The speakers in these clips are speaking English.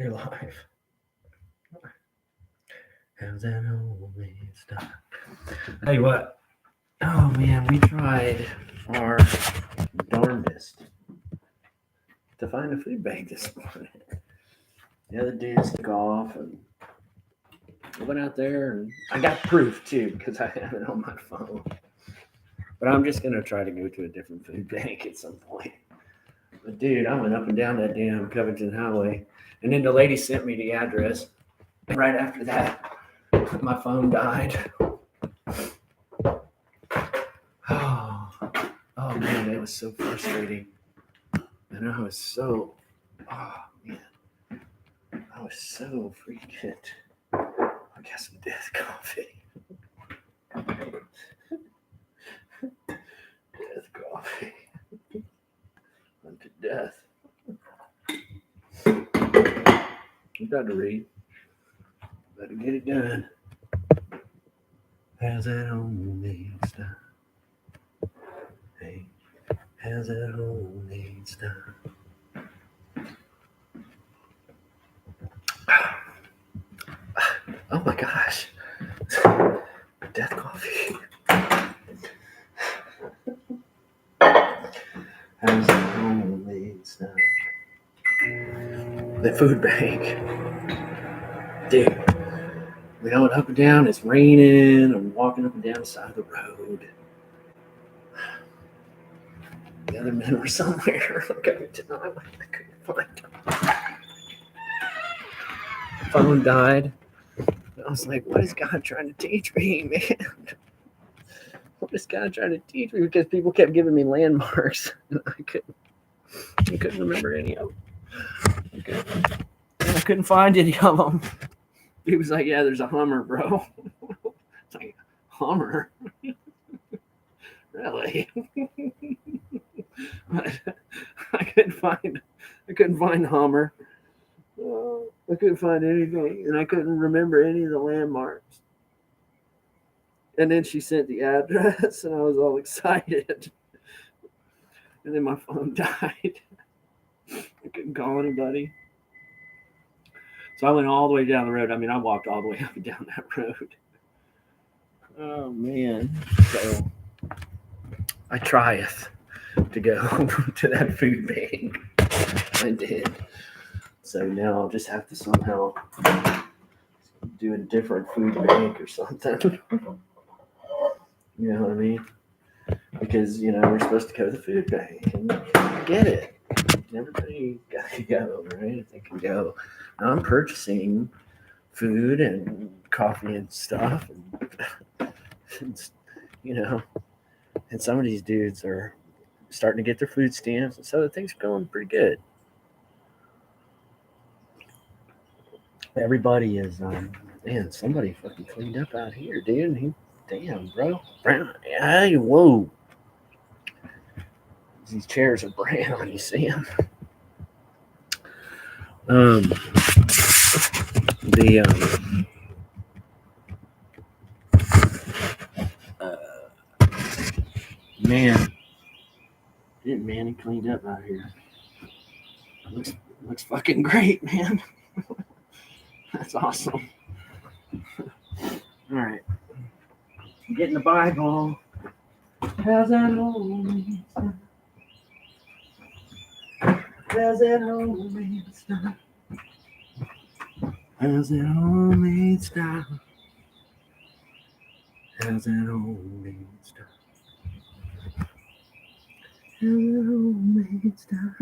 You're live. How's that old man stuff? Tell you what. Oh man, we tried our darndest to find a food bank this morning. The other dudes took off and I went out there and I got proof too because I have it on my phone. But I'm just gonna try to go to a different food bank at some point. But dude, I went up and down that damn Covington Highway, and then the lady sent me the address. And right after that, my phone died. Oh man, it was so frustrating. And I was so, man, I was so freaking. I got some death coffee. Death coffee. Unto death. You got to read. Better get it done. How's that homemade stuff? Hey, how's that homemade stuff? Oh my gosh. Death coffee. How's that homemade stuff? The food bank. Dude. We going up and down, it's raining, I'm walking up and down the side of the road. The other men were somewhere. I couldn't find them. The phone died. I was like, what is God trying to teach me, man? What is God trying to teach me? Because people kept giving me landmarks. And I couldn't remember any of them. I couldn't find any of them. He was like, yeah, there's a Hummer, bro. It's like, Hummer? Really? I couldn't find Hummer. I couldn't find anything, and I couldn't remember any of the landmarks. And then she sent the address, and I was all excited. And then my phone died. I couldn't call anybody. So I went all the way down the road. I mean, I walked all the way up and down that road. Oh, man. So I trieth to go to that food bank. I did. So now I'll just have to somehow do a different food bank or something. You know what I mean? Because, we're supposed to go to the food bank. And I get it. Everybody got to go, right? If they can go. Now I'm purchasing food and coffee and stuff. And some of these dudes are starting to get their food stamps. And so things are going pretty good. Everybody is, man, somebody fucking cleaned up out here, dude. Damn, bro. Brown. Hey, whoa. These chairs are brown, you see them? Man. Dude, man, he cleaned up out here. Looks fucking great, man. That's awesome. All right. Getting the Bible. How's that homemade stuff? How's that homemade stuff? How's that homemade stuff? How's that homemade stuff? How's that homemade stuff?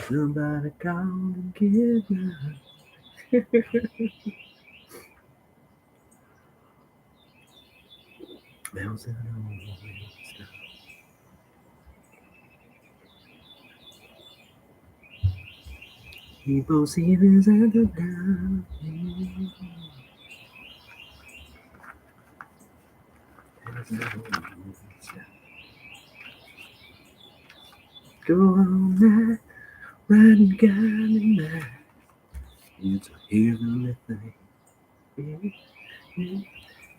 Somebody call and get me. How's that homemade stuff? People see this at the down. Go on that riding guy tonight. It's a heavenly thing.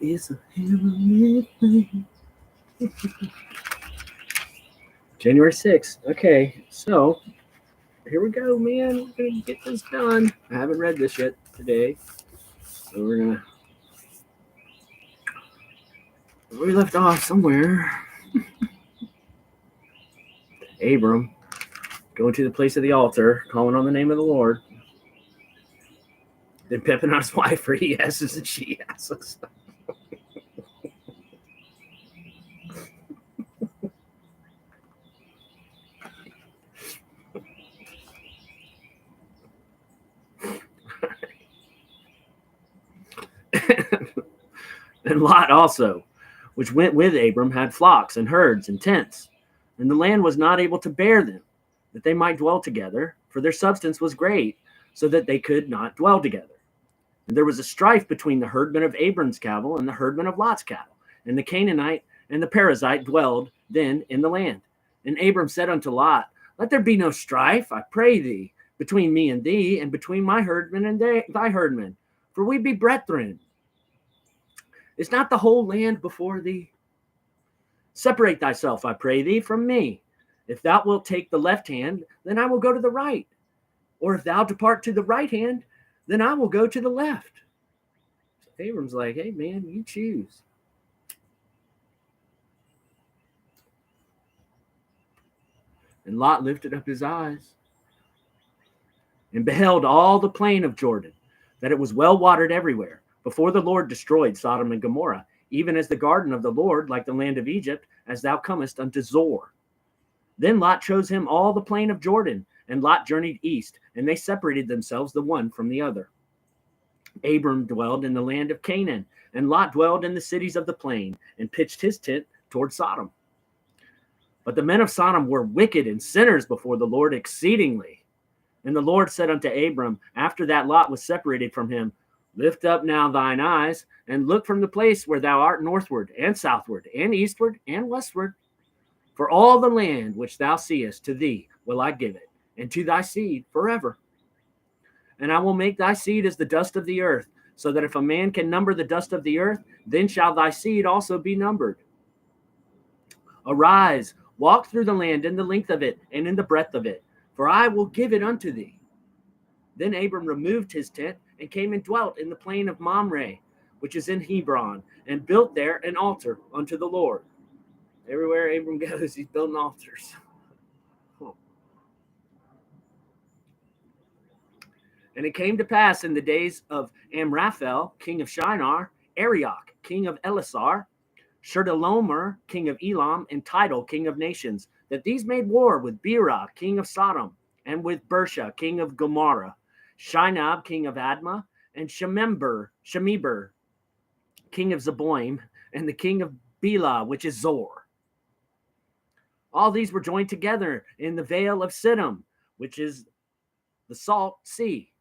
It's a heavenly thing. January 6th. Okay, so here we go, man. We're gonna get this done. I haven't read this yet today, so we left off somewhere. Abram going to the place of the altar, calling on the name of the Lord. Then pimping on his wife, for he asks and she asks. And Lot also, which went with Abram, had flocks and herds and tents, and the land was not able to bear them, that they might dwell together, for their substance was great, so that they could not dwell together. And there was a strife between the herdmen of Abram's cattle and the herdmen of Lot's cattle, and the Canaanite and the Perizzite dwelled then in the land. And Abram said unto Lot, Let there be no strife, I pray thee, between me and thee, and between my herdmen and thy herdmen, for we be brethren. Is not the whole land before thee? Separate thyself, I pray thee, from me. If thou wilt take the left hand, then I will go to the right. Or if thou depart to the right hand, then I will go to the left. So Abram's like, hey, man, you choose. And Lot lifted up his eyes and beheld all the plain of Jordan, that it was well watered everywhere, before the Lord destroyed Sodom and Gomorrah, even as the garden of the Lord, like the land of Egypt, as thou comest unto Zor. Then Lot chose him all the plain of Jordan, and Lot journeyed east, and they separated themselves the one from the other. Abram dwelled in the land of Canaan, and Lot dwelled in the cities of the plain, and pitched his tent toward Sodom. But the men of Sodom were wicked and sinners before the Lord exceedingly. And the Lord said unto Abram, after that Lot was separated from him, Lift up now thine eyes, and look from the place where thou art northward, and southward, and eastward, and westward. For all the land which thou seest, to thee will I give it, and to thy seed forever. And I will make thy seed as the dust of the earth, so that if a man can number the dust of the earth, then shall thy seed also be numbered. Arise, walk through the land in the length of it, and in the breadth of it, for I will give it unto thee. Then Abram removed his tent, and came and dwelt in the plain of Mamre, which is in Hebron, and built there an altar unto the Lord. Everywhere Abram goes, he's building altars. And it came to pass in the days of Amraphel, king of Shinar, Arioch, king of Elasar, Chedorlaomer, king of Elam, and Tidal, king of nations, that these made war with Bera, king of Sodom, and with Bersha, king of Gomorrah, Shinab, king of Admah, and Shemeber, king of Zeboim, and the king of Bela, which is Zor. All these were joined together in the vale of Siddim, which is the salt sea.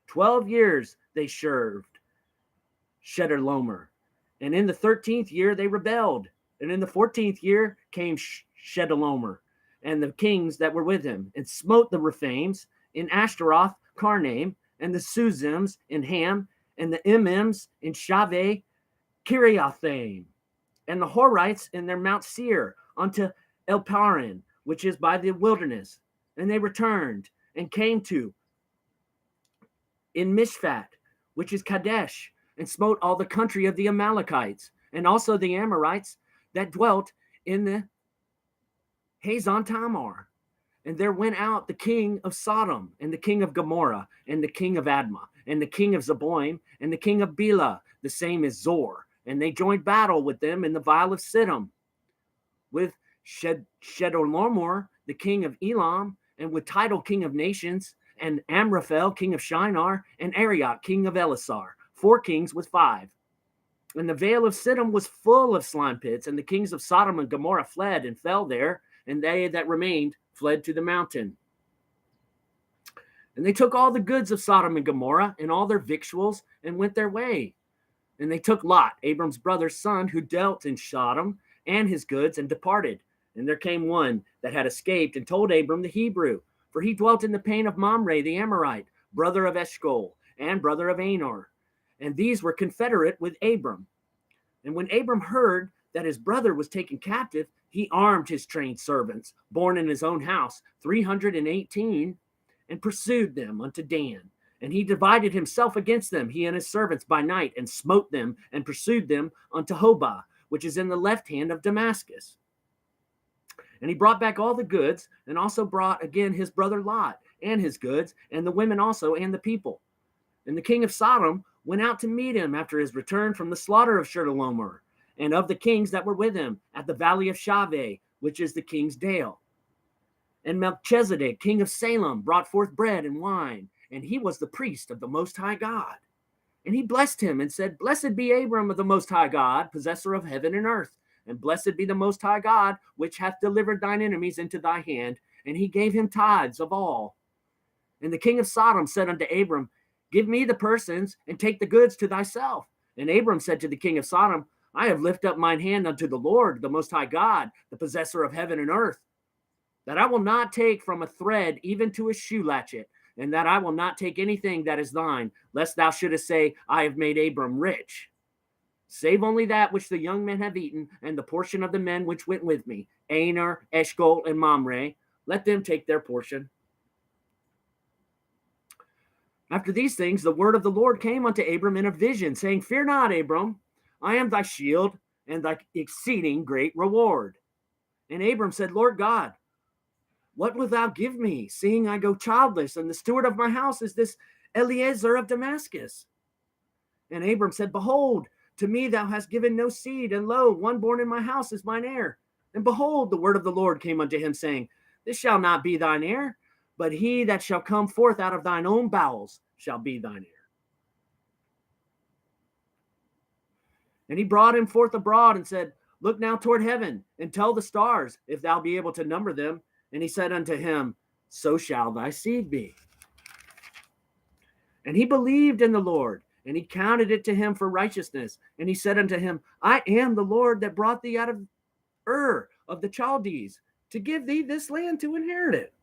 12 years they served Chedorlaomer, and in the 13th year they rebelled, and in the 14th year came Chedorlaomer and the kings that were with him, and smote the Rephaims in Ashtaroth Karnaim, and the Suzims in Ham, and the Emims in Shaveh Kiriathaim, and the Horites in their Mount Seir unto Elparan, which is by the wilderness. And they returned and came to in Mishphat, which is Kadesh, and smote all the country of the Amalekites, and also the Amorites that dwelt in the Hazon Tamar. And there went out the king of Sodom, and the king of Gomorrah, and the king of Admah, and the king of Zeboim, and the king of Bela, the same as Zor. And they joined battle with them in the vale of Siddim, with Chedorlaomer, the king of Elam, and with Tidal, king of nations, and Amraphel, king of Shinar, and Arioch, king of Elasar, 4 kings with 5. And the vale of Siddim was full of slime pits, and the kings of Sodom and Gomorrah fled and fell there, and they that remained fled to the mountain. And they took all the goods of Sodom and Gomorrah, and all their victuals, and went their way. And they took Lot, Abram's brother's son, who dwelt in Sodom, and his goods, and departed. And there came one that had escaped, and told Abram the Hebrew, for he dwelt in the plain of Mamre the Amorite, brother of Eshcol, and brother of Anor. And these were confederate with Abram. And when Abram heard that his brother was taken captive, he armed his trained servants, born in his own house, 318, and pursued them unto Dan. And he divided himself against them, he and his servants, by night, and smote them, and pursued them unto Hobah, which is in the left hand of Damascus. And he brought back all the goods, and also brought again his brother Lot, and his goods, and the women also, and the people. And the king of Sodom went out to meet him after his return from the slaughter of Chedorlaomer, and of the kings that were with him, at the valley of Shaveh, which is the king's dale. And Melchizedek, king of Salem, brought forth bread and wine, and he was the priest of the Most High God. And he blessed him and said, Blessed be Abram of the Most High God, possessor of heaven and earth. And blessed be the Most High God, which hath delivered thine enemies into thy hand. And he gave him tithes of all. And the king of Sodom said unto Abram, Give me the persons, and take the goods to thyself. And Abram said to the king of Sodom, I have lifted up mine hand unto the Lord, the Most High God, the possessor of heaven and earth, that I will not take from a thread even to a shoe latchet, and that I will not take anything that is thine, lest thou shouldest say, I have made Abram rich. Save only that which the young men have eaten, and the portion of the men which went with me, Aner, Eshcol, and Mamre. Let them take their portion. After these things, the word of the Lord came unto Abram in a vision, saying, Fear not, Abram, I am thy shield and thy exceeding great reward. And Abram said, Lord God, what wilt thou give me, seeing I go childless, and the steward of my house is this Eliezer of Damascus? And Abram said, Behold, to me thou hast given no seed, and lo, one born in my house is mine heir. And behold, the word of the Lord came unto him, saying, This shall not be thine heir, but he that shall come forth out of thine own bowels shall be thine heir. And he brought him forth abroad and said, Look now toward heaven, and tell the stars, if thou be able to number them. And he said unto him, So shall thy seed be. And he believed in the Lord, and he counted it to him for righteousness. And he said unto him, I am the Lord that brought thee out of Ur of the Chaldees, to give thee this land to inherit it.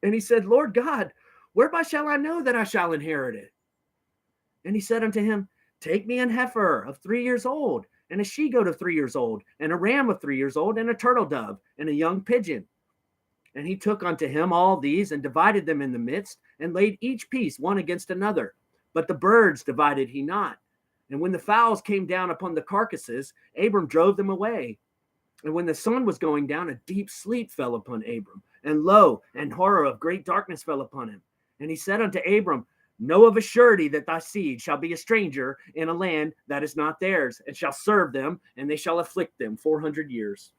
And he said, Lord God, whereby shall I know that I shall inherit it? And he said unto him, Take me an heifer of 3 years old, and a she-goat of 3 years old, and a ram of 3 years old, and a turtle dove, and a young pigeon. And he took unto him all these, and divided them in the midst, and laid each piece one against another. But the birds divided he not. And when the fowls came down upon the carcasses, Abram drove them away. And when the sun was going down, a deep sleep fell upon Abram. And lo, and horror of great darkness fell upon him. And he said unto Abram, Know of a surety that thy seed shall be a stranger in a land that is not theirs, and shall serve them, and they shall afflict them 400 years.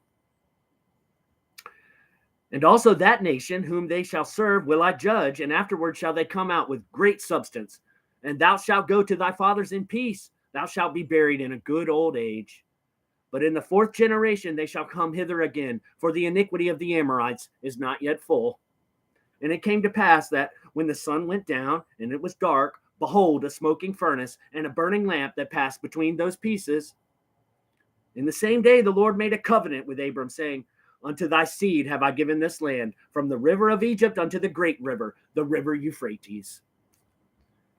And also that nation whom they shall serve will I judge, and afterward shall they come out with great substance. And thou shalt go to thy fathers in peace. Thou shalt be buried in a good old age. But in the 4th generation they shall come hither again, for the iniquity of the Amorites is not yet full. And it came to pass that when the sun went down, and it was dark, behold, a smoking furnace, and a burning lamp that passed between those pieces. In the same day the Lord made a covenant with Abram, saying, Unto thy seed have I given this land, from the river of Egypt unto the great river, the river Euphrates.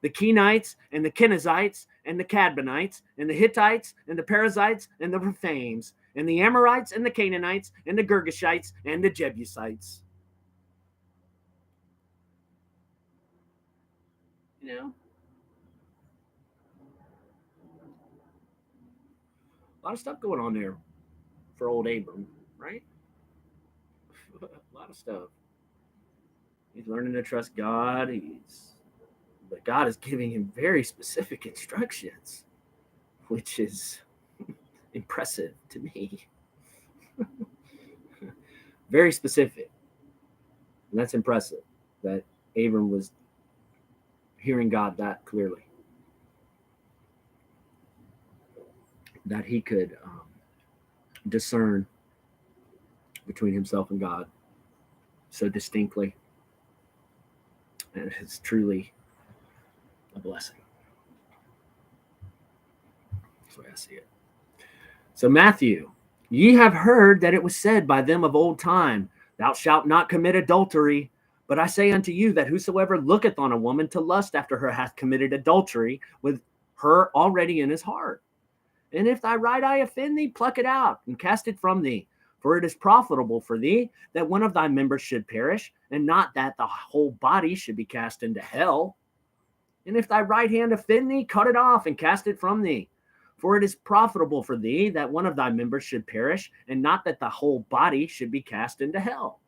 The Kenites, and the Kenizzites, and the Cadmonites, and the Hittites, and the Perizzites, and the Rephaim, and the Amorites, and the Canaanites, and the Girgashites, and the Jebusites. You know, a lot of stuff going on there for old Abram, right? A lot of stuff. He's learning to trust God. But God is giving him very specific instructions, which is impressive to me. Very specific. And that's impressive that Abram was hearing God that clearly. That he could discern between himself and God so distinctly. And it's truly a blessing. That's the way I see it. So Matthew, ye have heard that it was said by them of old time, Thou shalt not commit adultery. But I say unto you that whosoever looketh on a woman to lust after her hath committed adultery with her already in his heart. And if thy right eye offend thee, pluck it out and cast it from thee. For it is profitable for thee that one of thy members should perish, and not that the whole body should be cast into hell. And if thy right hand offend thee, cut it off and cast it from thee. For it is profitable for thee that one of thy members should perish, and not that the whole body should be cast into hell.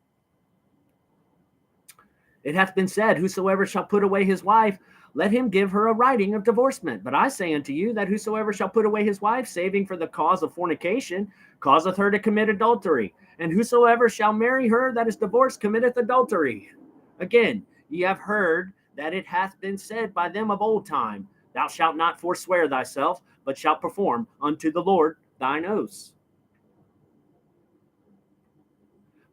It hath been said, whosoever shall put away his wife, let him give her a writing of divorcement. But I say unto you that whosoever shall put away his wife, saving for the cause of fornication, causeth her to commit adultery. And whosoever shall marry her that is divorced committeth adultery. Again, ye have heard that it hath been said by them of old time, thou shalt not forswear thyself, but shalt perform unto the Lord thine oaths.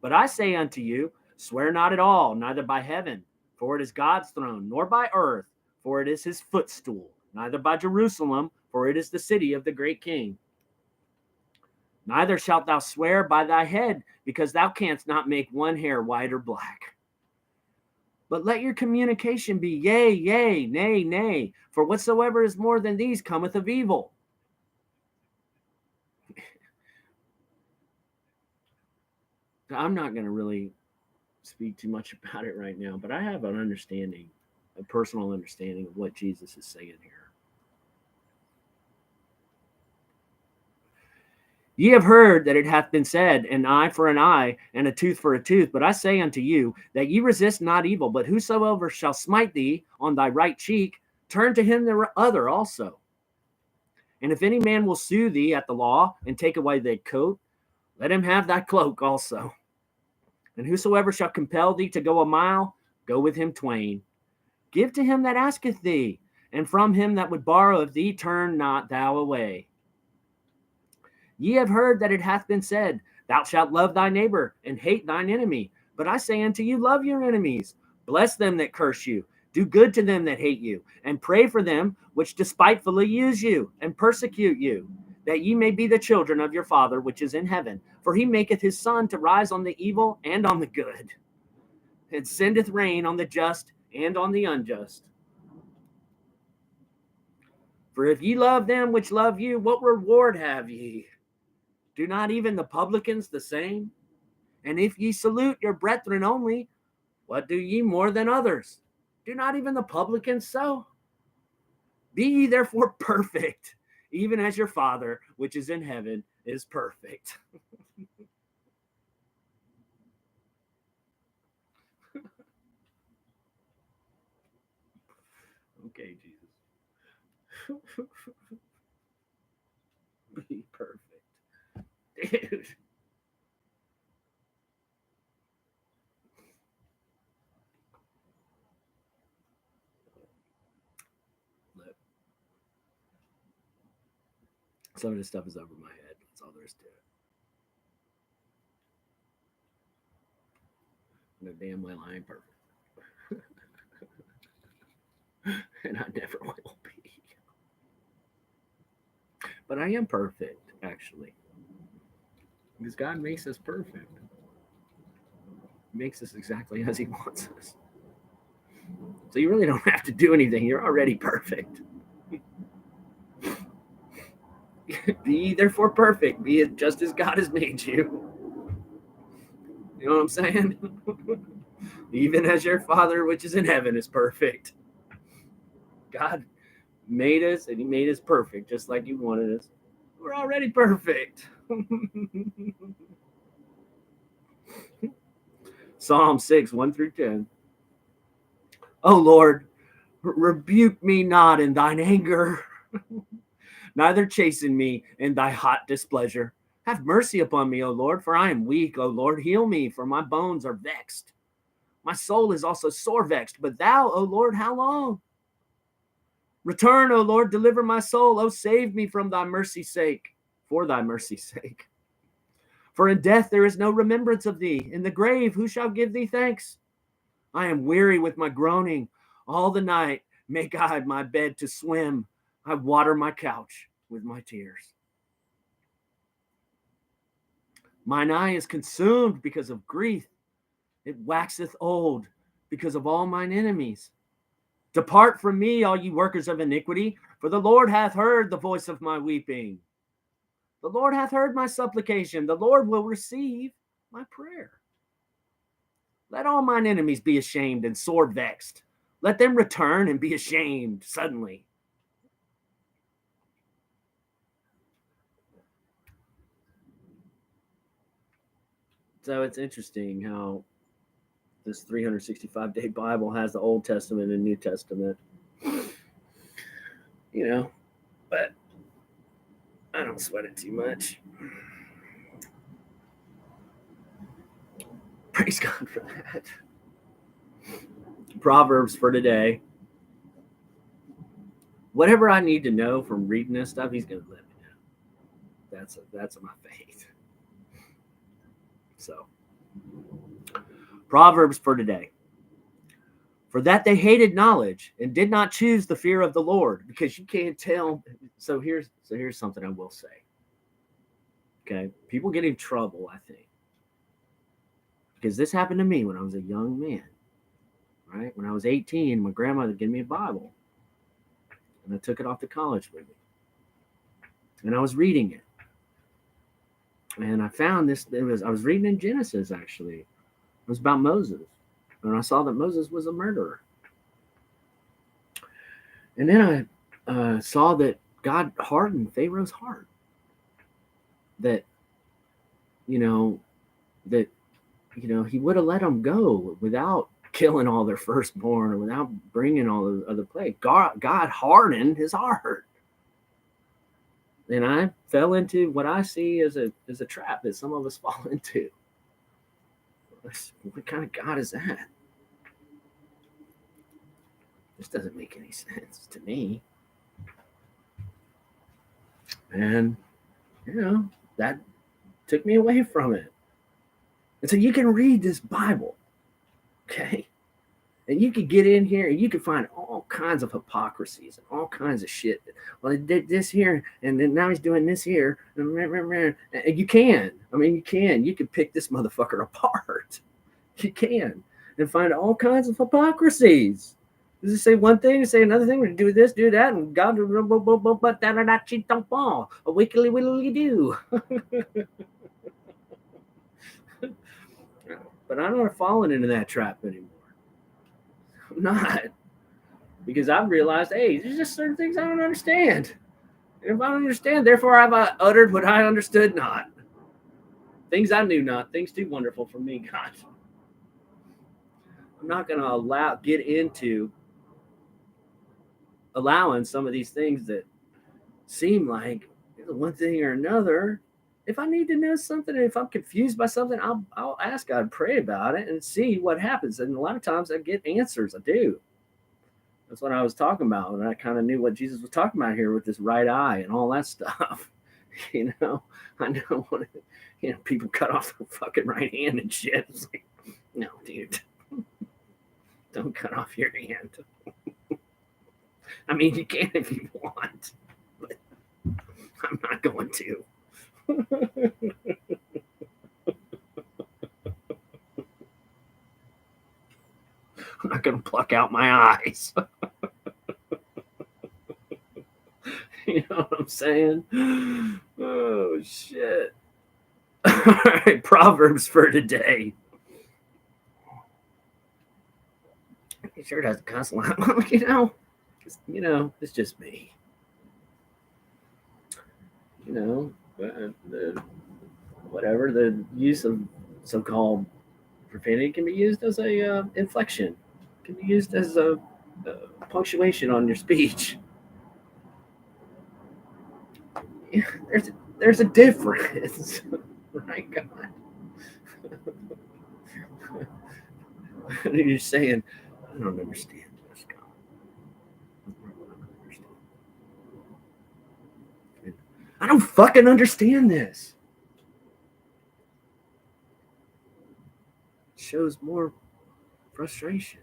But I say unto you, swear not at all, neither by heaven, for it is God's throne, nor by earth, for it is his footstool, neither by Jerusalem, for it is the city of the great king. Neither shalt thou swear by thy head, because thou canst not make one hair white or black. But let your communication be yea, yea, nay, nay, for whatsoever is more than these cometh of evil. I'm not going to really speak too much about it right now, but I have an understanding, a personal understanding of what Jesus is saying here. Ye have heard that it hath been said, an eye for an eye, and a tooth for a tooth. But I say unto you, that ye resist not evil, but whosoever shall smite thee on thy right cheek, turn to him the other also. And if any man will sue thee at the law, and take away thy coat, let him have thy cloak also. And whosoever shall compel thee to go a mile, go with him twain. Give to him that asketh thee, and from him that would borrow of thee turn not thou away. Ye have heard that it hath been said, thou shalt love thy neighbor, and hate thine enemy. But I say unto you, love your enemies. Bless them that curse you. Do good to them that hate you, and pray for them which despitefully use you, and persecute you, that ye may be the children of your Father which is in heaven. For he maketh his sun to rise on the evil and on the good, and sendeth rain on the just and on the unjust. For if ye love them which love you, what reward have ye? Do not even the publicans the same? And if ye salute your brethren only, what do ye more than others? Do not even the publicans so? Be ye therefore perfect, even as your Father which is in heaven is perfect. Okay, Jesus. Be perfect. Dude. Look. Some of this stuff is over my head. That's all there is to it. No damn well I ain't perfect. And I never will be. But I am perfect, actually. Because God makes us perfect. He makes us exactly as he wants us. So you really don't have to do anything. You're already perfect. Be therefore perfect. Be it just as God has made you. You know what I'm saying? Even as your Father which is in heaven is perfect. God made us and he made us perfect just like he wanted us. We're already perfect. Psalm 6, 1 through 10. O Lord, rebuke me not in thine anger, neither chasten me in thy hot displeasure. Have mercy upon me, O Lord, for I am weak. O Lord, heal me, for my bones are vexed. My soul is also sore vexed, but thou, O Lord, how long? Return, O Lord, deliver my soul. O save me from thy mercy's sake, for thy mercy's sake. For in death there is no remembrance of thee. In the grave, who shall give thee thanks? I am weary with my groaning. All the night make I my bed to swim. I water my couch with my tears. Mine eye is consumed because of grief. It waxeth old because of all mine enemies. Depart from me, all ye workers of iniquity, for the Lord hath heard the voice of my weeping. The Lord hath heard my supplication. The Lord will receive my prayer. Let all mine enemies be ashamed and sore vexed. Let them return and be ashamed suddenly. So it's interesting how this 365-day Bible has the Old Testament and New Testament. You know, but I don't sweat it too much. Praise God for that. Proverbs for today. Whatever I need to know from reading this stuff, he's going to let me know. That's my faith. So, Proverbs for today. For that they hated knowledge and did not choose the fear of the Lord, because you can't tell. So here's something I will say. Okay, people get in trouble, I think, because this happened to me when I was a young man. Right, when I was 18, my grandmother gave me a Bible, and I took it off to college with me, and I was reading it, and I found this. I was reading in Genesis, actually. It was about Moses, and I saw that Moses was a murderer. And then I saw that God hardened Pharaoh's heart. That he would have let him go without killing all their firstborn or without bringing all the other plagues. God hardened his heart. And I fell into what I see as a trap that some of us fall into. What kind of God is that? This doesn't make any sense to me. And, that took me away from it. And so you can read this Bible, okay? And you could get in here and you could find all kinds of hypocrisies and all kinds of shit. Well, he did this here, and then now he's doing this here. And you can. You can. You can pick this motherfucker apart. You can. And find all kinds of hypocrisies. Does it say one thing, say another thing, we do this, do that, and God a wiggly wiggly do. But I'm not falling into that trap anymore. I'm not. Because I've realized, hey, there's just certain things I don't understand. And if I don't understand, therefore I've uttered what I understood not. Things I knew not, things too wonderful for me, God. I'm not going to get into allowing some of these things that seem like one thing or another. If I need to know something, and if I'm confused by something, I'll ask God, pray about it, and see what happens. And a lot of times I get answers. I do. That's what I was talking about, and I kind of knew what Jesus was talking about here with this right eye and all that stuff. I know when people cut off their fucking right hand and shit. It's like, no, dude, don't cut off your hand. You can if you want, but I'm not going to. I'm not going to pluck out my eyes. You know what I'm saying? Oh, shit. All right, Proverbs for today. It sure doesn't cuss a lot. It's just me. Whatever, the use of so-called profanity can be used as a inflection, can be used as a punctuation on your speech. There's a difference, right, God? You're saying, I don't understand this, God. I don't fucking understand this. It shows more frustration.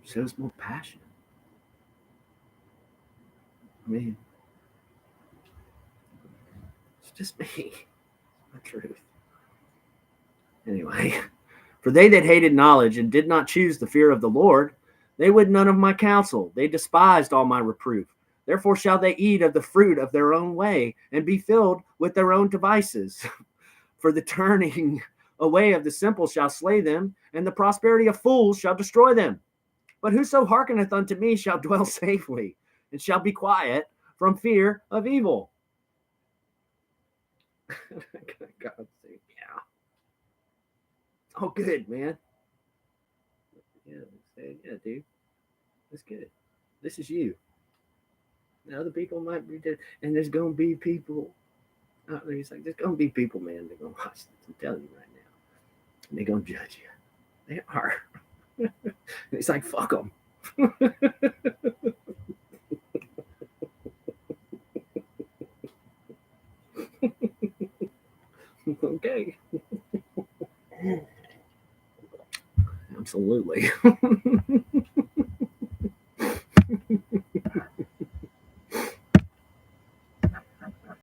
It shows more passion. It's just me. The truth. Anyway, for they that hated knowledge and did not choose the fear of the Lord, they would none of my counsel. They despised all my reproof. Therefore shall they eat of the fruit of their own way and be filled with their own devices. For the turning away of the simple shall slay them, and the prosperity of fools shall destroy them. But whoso hearkeneth unto me shall dwell safely, and shall be quiet from fear of evil. God, yeah. Oh, good, man. Yeah, dude. That's good. This is you. Now, other people might be dead, and there's going to be people out there. He's like, there's going to be people, man. They're going to watch this. I'm telling you right now. And they're going to judge you. They are. It's like, fuck them. Okay. Absolutely.